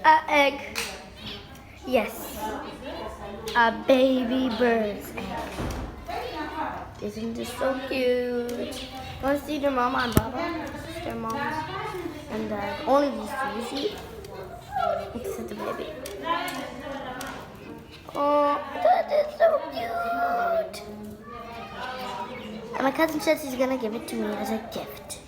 Egg. Yes. A baby bird's egg. Isn't this so cute? Want to see their mama and Baba? Their moms and dad. Only these two, you see? Except the baby. Oh, that is so cute. And my cousin says he's gonna give it to me as a gift.